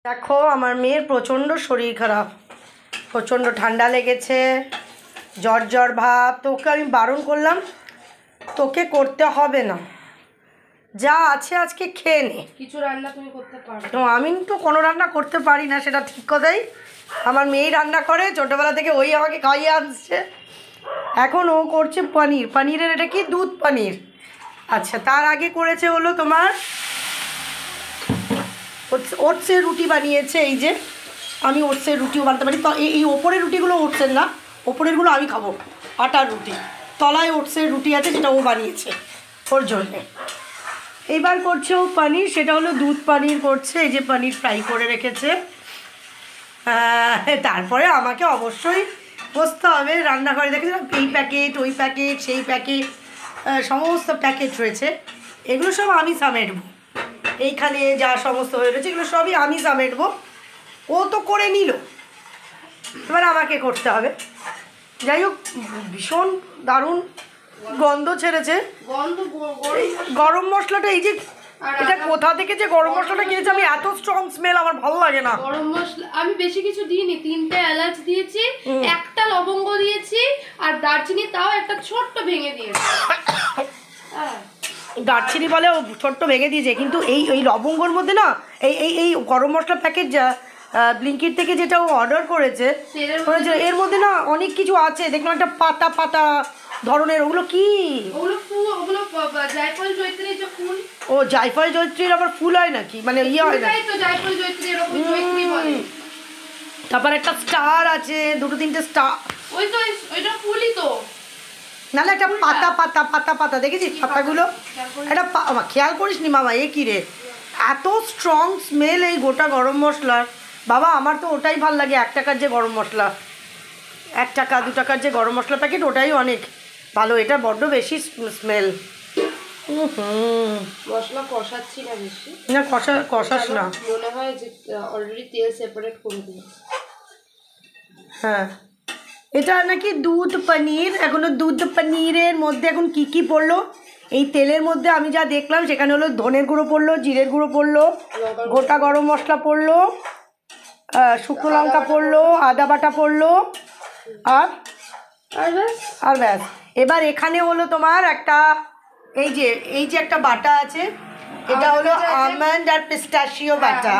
দেখো আমার মেয়ের প্রচণ্ড শরীর খারাপ, প্রচণ্ড ঠান্ডা লেগেছে, জ্বর জ্বর ভাব। তোকে আমি বারণ করলাম, তোকে করতে হবে না, যা আছে আজকে খেয়ে নে। কিছু রান্না তুমি করতে পারো? তো আমি তো কোনো রান্না করতে পারি না, সেটা ঠিক কথাই। আমার মেয়েই রান্না করে, ছোটোবেলা থেকে ওই আমাকে খাইয়ে আসছে। এখন ও করছে পনির, পনিরের এটা কি দুধ পনির। আচ্ছা, তার আগে করেছে হলো তোমার ওটসের রুটি বানিয়েছে। এই যে আমি ওটসের রুটিও বানাতে পারি। তো এই ওপরের রুটিগুলো ওটসের না, ওপরেরগুলো আমি খাবো, আটার রুটি। তলায় ওটসের রুটি আছে, যেটা ও বানিয়েছে ওর জন্যে। এইবার করছে ও পনির, সেটা হলো দুধ পনির করছে। এই যে পনির ফ্রাই করে রেখেছে। তারপরে আমাকে অবশ্যই বসতে হবে রান্নাঘরে। দেখেছিলাম এই প্যাকেট, ওই প্যাকেট, সেই প্যাকেট, সমস্ত প্যাকেট রয়েছে। এগুলো সব আমি সামেটবো। এইখানে যা সমস্ত হয়ে রয়েছে এগুলো সবই আমি সামেটবো। ও তো করে নিল, এবার আমাকে করতে হবে। যাই হোক, ভীষণ দারুণ গন্ধ ছেড়েছে। গরম মশলাটা, এই যে এটা কোথা থেকে যে গরম মশলাটা কিনেছে, আমি এত স্ট্রং স্মেল আমার ভালো লাগে না। গরম মশলা আমি বেশি কিছু দিইনি, 3টে এলাচ দিয়েছি, একটা লবঙ্গ দিয়েছি, আর দারচিনি তাও একটা ছোট্ট ভেঙে দিয়েছি। দারচিনি বলে ও ছোট্ট ভেঙে দিয়েছে, কিন্তু এই লবঙ্গর মধ্যে না এই গরম মশলা প্যাকেট যা ব্লিঙ্কিট থেকে যেটা ও অর্ডার করেছে, এর মধ্যে না অনেক কিছু আছে। দেখলাম একটা পাতা পাতা ধরনের, ওগুলো কি? ওগুলো জায়ফল জয়ত্রীর যে ফুল। ও, জায়ফল জয়ত্রীর আবার ফুল হয় নাকি? মানে ইয়ে হয় না? জায়ফল জয়ত্রীর এরকম জয়ত্রী বলে। তারপর একটা স্টার আছে, দুটো তিনটে স্টার। ওই তো ওইটা ফুলই তো। নাহলে একটা পাতা পাতা পাতা পাতা দেখেছিস পাতাগুলো? একটা খেয়াল করিস নি মামা? এ কী রে, এত স্ট্রং স্মেল এই গোটা গরম মশলার। বাবা আমার তো ওটাই ভাল লাগে, 1 টাকার যে গরম মশলা, 1 টাকা 2 টাকার যে গরম মশলা প্যাকেট, ওটাই অনেক ভালো। এটা বড্ড বেশি স্মেল। মশলা কষাচ্ছি না বেশি। না কষাস না, মনে হয় যে অলরেডি তেল সেপারেট করে দিয়েছি। হ্যাঁ, এটা নাকি দুধ পনির। এখনো দুধ পনিরের মধ্যে এখন কি কি পড়লো এই তেলের মধ্যে আমি যা দেখলাম, সেখানে হলো ধনের গুঁড়ো পড়লো, জিরের গুঁড়ো পড়লো, গোটা গরম মশলা পড়লো, শুকনো লঙ্কা পড়লো, আদা বাটা পড়লো, আর ব্যাস। এবার এখানে হলো তোমার একটা এই যে একটা বাটা আছে, এটা হলো আমন্ড আর পিস্তাশিও বাটা।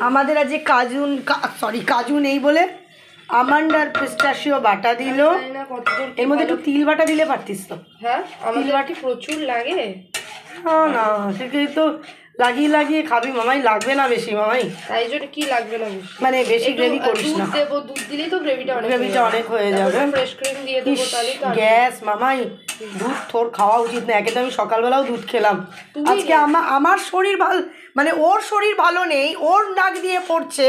আমাদের আজকে কাজু নেই বলে আমন্ড আর পিস্তাশিও বাটা দিল। এর মধ্যে একটু তিল বাটা দিলে পারতিস তো। হ্যাঁ, তিল বাটি প্রচুর লাগে। না সেটাই তো লাগিয়ে লাগিয়ে খাবি মামাই, লাগবে না বেশি মামাই। তাই জন্য কি লাগবে না বেশি, মানে বেশি গ্রেভি করিস না। দুধ দিলেই তো গ্রেভিটা অনেক হয়ে যাবে। ফ্রেশ ক্রিম দিয়ে দেবো, তাহলে গ্যাস মামাই, দুধ তোর খাওয়া উচিত না। একে তো আমি সকালবেলাও দুধ খেলাম। আজকে আমার শরীর ভালো, মানে ওর শরীর ভালো নেই, ওর নাক দিয়ে পড়ছে,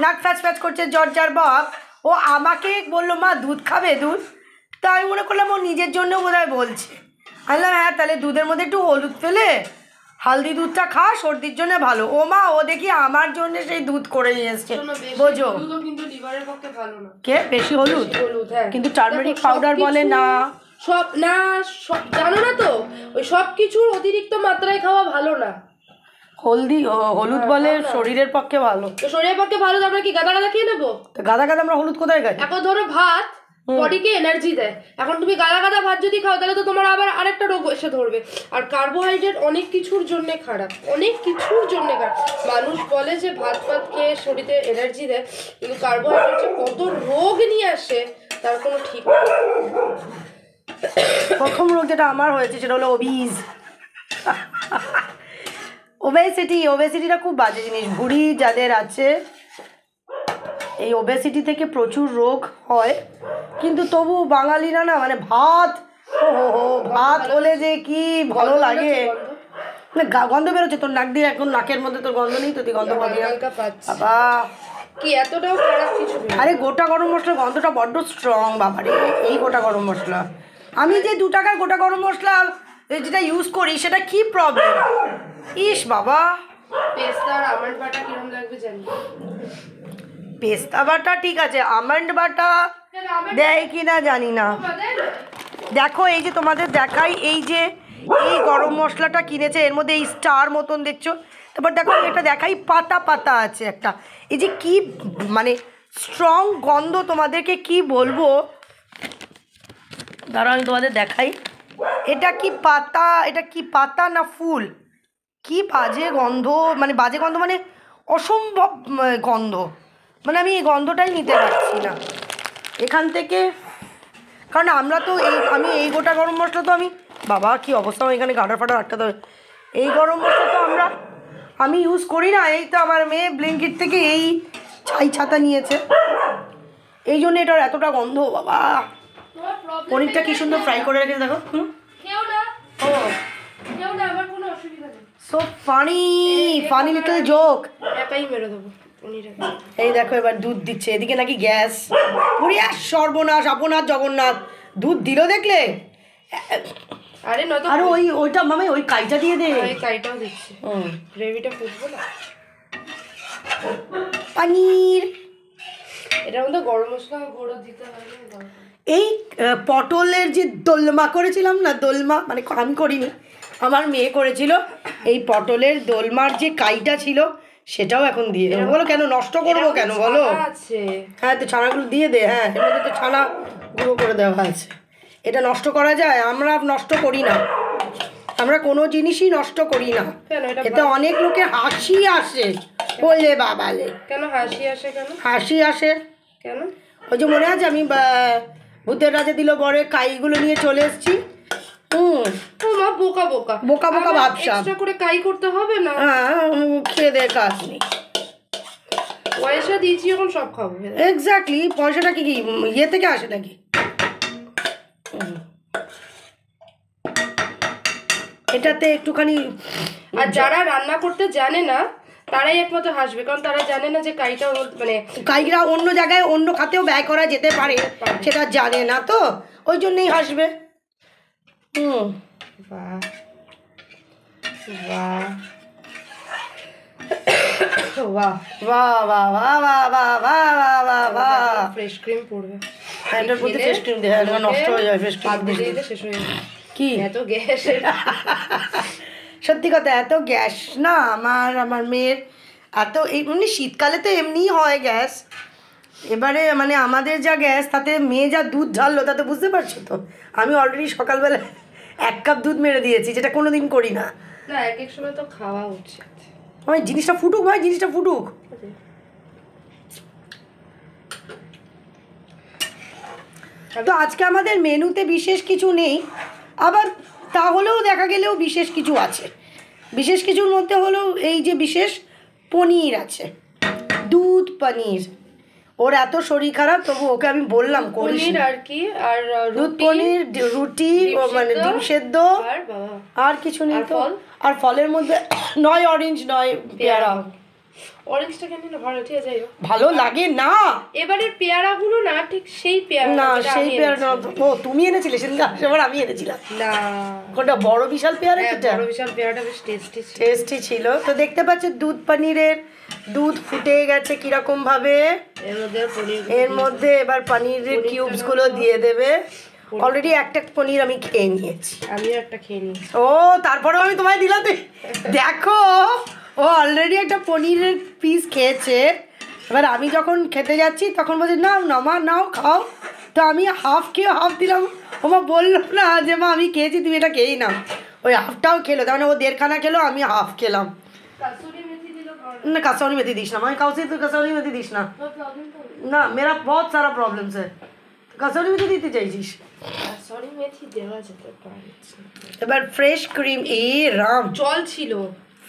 নাক ফ্যাচ ফ্যাচ করছে, জ্বর জ্বর ভাব। ও আমাকে বললো মা দুধ খাবে দুধ। তা আমি মনে করলাম ও নিজের জন্য বোধহয় বলছে। বললাম হ্যাঁ, তাহলে দুধের মধ্যে একটু হলুদ ফেলে হালদি দুধটা খা, সর্দির জন্য ভালো। ও মা, ও দেখি আমার জন্য সেই দুধ করে নিয়ে এসছে, বোঝো? কে বেশি হলুদ? কিন্তু টার্মেরিক পাউডার বলে না। সব না, সব জানো না তো, ওই সব কিছুর অতিরিক্ত মাত্রায় খাওয়া ভালো না। হলুদ বলে শরীরের পক্ষে ভালো। তো শরীরের পক্ষে ভালো, তো আমরা কি গাদা গাদা খেয়ে নেবো? গাদা গাদা আমরা হলুদ কোথায় খাই? এখন ধরো ভাত বডিকে এনার্জি দেয়, এখন তুমি গাদা গাদা ভাত যদি খাও, তাহলে তো তোমার আবার আরেকটা রোগ এসে ধরবে। আর কার্বোহাইড্রেট অনেক কিছুর জন্য খারাপ, অনেক কিছুর জন্য খারাপ। মানুষ বলে যে ভাত খেয়ে শরীরে এনার্জি দেয়, কিন্তু কার্বোহাইড্রেট যে কত রোগ নিয়ে আসে তার কোনো ঠিক নেই। প্রথম রোগ যেটা আমার হয়েছে সেটা হলো ওবেসিটিটা খুব বাজে জিনিস। ভুঁড়ি যাদের আছে, এই ওবেসিটি থেকে প্রচুর রোগ হয়। কিন্তু তবু বাঙালিরা না, মানে ভাত ভাত হলে যে কি ভালো লাগে। মানে গন্ধ বেরোচ্ছে তোর নাক দিয়ে, এখন নাকের মধ্যে তোর গন্ধ নেই তো? তুই গন্ধ পাবি না বাবা, কি এতটাও খারাপ কিছু নেই। আরে গোটা গরম মশলার গন্ধটা বড্ড স্ট্রং বাবারে। এই গোটা গরম মশলা, আমি যে 2 টাকার গোটা গরম মশলা যেটা ইউজ করি, সেটা কি প্রবলেম? ইস বাবা, পেস্তা আর আমন্ড বাটা কিরকম লাগবে জানি। পেস্তা বাটা ঠিক আছে, আমন্ড বাটা দেয় কি না জানি না। দেখো এই যে তোমাদের দেখাই, এই যে এই গরম মশলাটা কিনেছে, এর মধ্যে এই স্টার মতন দেখছো, তারপর দেখো আমি এটা দেখাই, পাতা পাতা আছে একটা, এই যে কি মানে স্ট্রং গন্ধ, তোমাদেরকে কি বলবো, দাঁড়াও আমি তোমাদের দেখাই। এটা কি পাতা, এটা কি পাতা না ফুল, কি বাজে গন্ধ, মানে বাজে গন্ধ মানে অসম্ভব গন্ধ, মানে আমি এই গন্ধটাই নিতে পারছি না এখান থেকে। কারণ আমরা তো আমি এই গোটা গরম মশলা তো বাবা কি অবস্থা, আমার এখানে গাডার ফাটার আটকাতে হবে। এই গরম মশলা তো আমি ইউজ করি না। এই তো আমার মেয়ে ব্লিঙ্কিট থেকে এই ছাই ছাতা নিয়েছে, এই জন্য এটার এতটা গন্ধ। বাবা পনিরটা কি সুন্দর ফ্রাই করে রেখেছে দেখো। ও সো ফানি লিটল জোক। একাই মেরে দেবো পনিরটা। এই দেখো এবার দুধ দিচ্ছে, এদিকে নাকি গ্যাস, পুরি সর্বনাশ, আপনার জগন্নাথ, দুধ দিল দেখলে। আরে নয়তো আরে ওইটা মামে ওই কাইটা দিয়ে দে। ওই কাইটাও দিচ্ছি, গ্রেভিটা ফুটবো না। পনির এটার মধ্যে গরম মশলা গুঁড়ো দিতে হবে। এই পটলের যে দোলমা করেছিলাম না, দোলমা মানে আমি করিনি, আমার মেয়ে করেছিল, এই পটলের দোলমার যে কাইটা ছিল সেটাও এখন দিয়ে দেবো। বলো কেন নষ্ট করবো কেন বলো? হ্যাঁ তো ছানাগুলো দিয়ে দে, হ্যাঁ এর মধ্যে তো ছানা গুঁড়ো করে দেওয়া আছে, এটা নষ্ট করা যায়? আমরা নষ্ট করি না, আমরা কোনো জিনিসই নষ্ট করি না, এতে অনেক লোকের হাসি আসে। বললে বাবালে কেন হাসি আসে? কেন হাসি আসে কেন? ওই যে মনে আছে আমি ভূতের রাজা দিল বরে কাইগুলো নিয়ে চলে এসেছি, মা বোকা বোকা বোকা বোকা ভাবসাব, এক্সট্রা করে কাই করতে হবে না। হ্যাঁ খেয়ে দে কাজ নেই, পয়সা দিয়েছি এখন সব খাবো। এক্স্যাক্টলি, পয়সাটা কি ইয়ে থেকে আসে নাকি? এটাতে একটুখানি, আর যারা রান্না করতে জানে না তারাই একমাত্র হাসবে, কারণ তারা জানে না যে কাইটা মানে কাইরা অন্য জায়গায় অন্য খাতেও ব্যয় করা যেতে পারে, সেটা জানে না তো ওই জন্যই হাসবে। বাহ বাহ বাহ বাহ বাহ বাহ বাহ বাহ বাহ বাহ বাহ, ফ্রেশ ক্রিম পড়বে। এটার মধ্যে ফ্রেশ ক্রিম দেয়, নষ্ট হয়ে যাবে ফ্রেশ ক্রিম দিলে শেষ হয়ে যাবে। কি এত গ্যাস! সত্যি কথা এত গ্যাস না আমার মেয়ের, এত এমনি শীতকালে তো এমনিই হয় গ্যাস, এবারে মানে আমাদের যা গ্যাস, তাতে মেয়ে যা দুধ ঝাড়লো তাতে বুঝতে পারছো তো। আমি অলরেডি সকালবেলা 1 কাপ দুধ মেরে দিয়েছি, যেটা কোনো দিন করি না। না এক এক সময় তো খাওয়া উচিত। ভাই জিনিসটা ফুটুক, ভাই জিনিসটা ফুটুক। তো আজকে আমাদের মেনুতে বিশেষ কিছু নেই, আবার তাহলেও দেখা গেলেও বিশেষ কিছু আছে। বিশেষ কিছুর মধ্যে হলো এই যে বিশেষ পনির আছে, দুধ পনির। ওর এত শরীর খারাপ, তবু ওকে আমি বললাম করিস পনির আর কি, আর দুধ পনির, রুটি, মানে ডিম সেদ্ধ, আর কিছু নেই তো। আর ফলের মধ্যে নয় অরেঞ্জ নয় পেয়ারা। অরেঞ্জটা কেন না ভালো, ঠিক আছে ভালো লাগে না। এবারে পেয়ারাগুলো না ঠিক সেই পেয়ারা না, সেই পেয়ারা না। ও তুমি এনেছিলে সেদিন, সেবার আমি এনেছিলাম না। কোনটা বড় বিশাল পেয়ারা? এটা বড় বিশাল পেয়ারাটা বেশ টেস্টি ছিল। তো দেখতে পাচ্ছ দুধ পনিরের দুধ ফুটে গেছে কিরকম ভাবে, এর মধ্যে এবার পনিরের কিউবস গুলো দিয়ে দেবে। অলরেডি একটা পনির আমি খেয়ে নিয়েছি, আমিও একটা খেয়ে নিয়েছি। ও তারপরেও আমি তোমায় দিলাম, দেখো ও অলরেডি একটা পনিরের পিস খেয়েছে। এবার আমি যখন খেতে যাচ্ছি তখন বলছি নাও না মা, নাও খাও। তো আমি হাফ খেয়ে হাফ দিলাম, ও মা বললো না যে মা আমি খেয়েছি তুমি এটা খেয়েই নাও। ওই হাফটাও খেলো, তার মানে ও 1.5 খেলো, আমি হাফ খেলাম। না কাসौरी मेथी दिस ना, मैं कसूरी मेथी दिस ना, ना मेरा बहुत सारा प्रॉब्लम्स है, कसूरी मेथी দিতে চাইছিস? কসুরি মেথি দেওয়া যেতে পারে। এবার ফ্রেশ ক্রিম, এই রাম জল ছিল,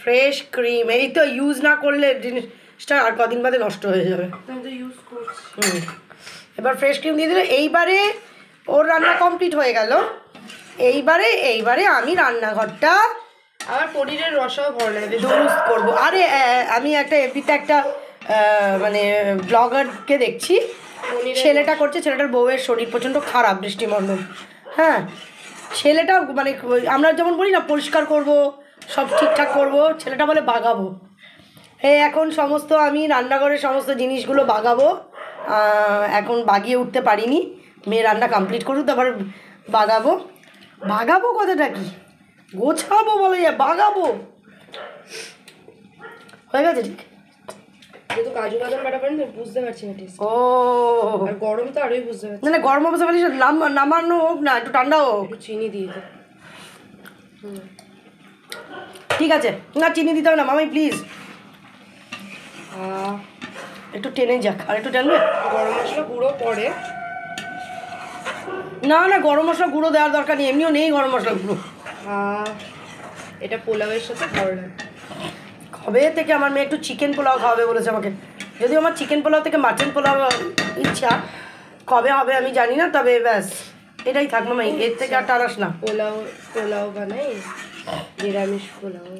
ফ্রেশ ক্রিম এই তো ইউজ না করলে জিনিসটা আর কদিন বাদে নষ্ট হয়ে যাবে। আমি তো ইউজ করছি। এবার ফ্রেশ ক্রিম দিয়ে দিলে, এইবারে ওর রান্না কমপ্লিট হয়ে গেল। এইবারে আমি রান্নাঘরটা আমার পনিরের রসাও ভালো লাগে, দুরুস্ত করবো। আরে আমি একটা এপিতে একটা মানে ব্লগারকে দেখছি, ছেলেটা করছে, ছেলেটার বউয়ের শরীর প্রচণ্ড খারাপ, দৃষ্টিমণ্ডল। হ্যাঁ ছেলেটা মানে আমরা যেমন বলি না পরিষ্কার করব, সব ঠিকঠাক করব, ছেলেটা বলে বাগাবো। এখন সমস্ত আমি রান্নাঘরের সমস্ত জিনিসগুলো বাগাবো, এখন বাগিয়ে উঠতে পারিনি, মেয়ে রান্না কমপ্লিট করুক তারপরে বাগাবো কথাটা কি, গোছাবো বলে বাগাবো। হয়ে গেছে ঠিক? যেহেতু কাজু বাদাম বাটা পারেন বুঝতে পারছি না টেস্ট। ও আর গরম তো আরোই বুঝতে পারছি। না না, গরম অবস্থা মানে নামানো হোক না, একটু ঠান্ডা হোক। একটু চিনি দিয়ে দে। ঠিক আছে, না চিনি দিতে হবে না মামাই প্লিজ, একটু টেনে যাক। আর একটু টানবে? গরম মশলা গুঁড়ো পরে। না না, গরম মশলা গুঁড়ো দেওয়ার দরকার নেই, এমনিও নেই গরম মশলা গুঁড়ো। এটা পোলাওয়ের সাথে ভালো লাগে। কবে থেকে আমার মেয়ে একটু চিকেন পোলাও খাওয়াবে বলেছে আমাকে, যদিও আমার চিকেন পোলাও থেকে মাটন পোলাও ইচ্ছা, কবে হবে আমি জানি না, তবে ব্যাস এটাই থাক মামাই, এর থেকে আর টানাস না। পোলাও বানাই, নিরামিষ পোলাও।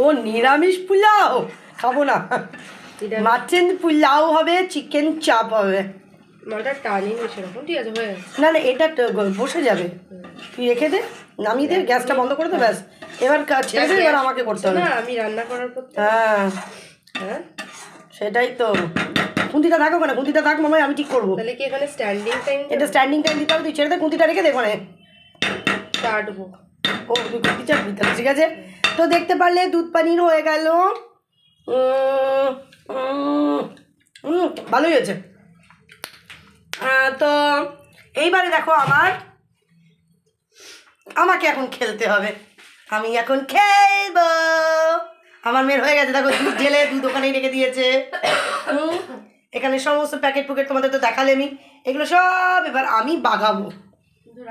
ও নিরামিষ পোলাও খাবো না, মাটন পোলাও হবে, চিকেন চাপ হবে। মালটা টানি না সেরকম, ঠিক আছে হয়ে গেছে। না না, এটা বসে যাবে, তুই রেখে দে, নামিয়ে দে, গ্যাসটা বন্ধ করে দে, ব্যাস এবার ছেড়ে দে, এবার আমাকে করতে হবে। না আমি রান্না করার পর হ্যাঁ হ্যাঁ সেটাই তো, খুন্তিটা থাকো না, খুন্তিটা থাক মামাই, আমি ঠিক করবো। তাহলে কি এখানে স্ট্যান্ডিং টাইম? এটা স্ট্যান্ডিং টাইম দিতে হবে, তুই ছেড়ে দে, খুন্তিটা রেখে দে ওখানে। কাটবো। ও তুই খুন্তি চাপবি তাহলে, ঠিক আছে। তো দেখতে পারলে দুধ পানির হয়ে গেল, ভালোই হয়েছে। তো এইবারে দেখো আমাকে এখন খেলতে হবে, আমি এখন খেলবো। আমার মেয়ের হয়ে গেছে, দেখো দুধ ঢেলে দুধ ওখানেই রেখে দিয়েছে। এখানে সমস্ত প্যাকেট পুকেট তোমাদের তো দেখালে আমি, এগুলো সব এবার আমি বাগাবো।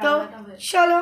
তো চলো।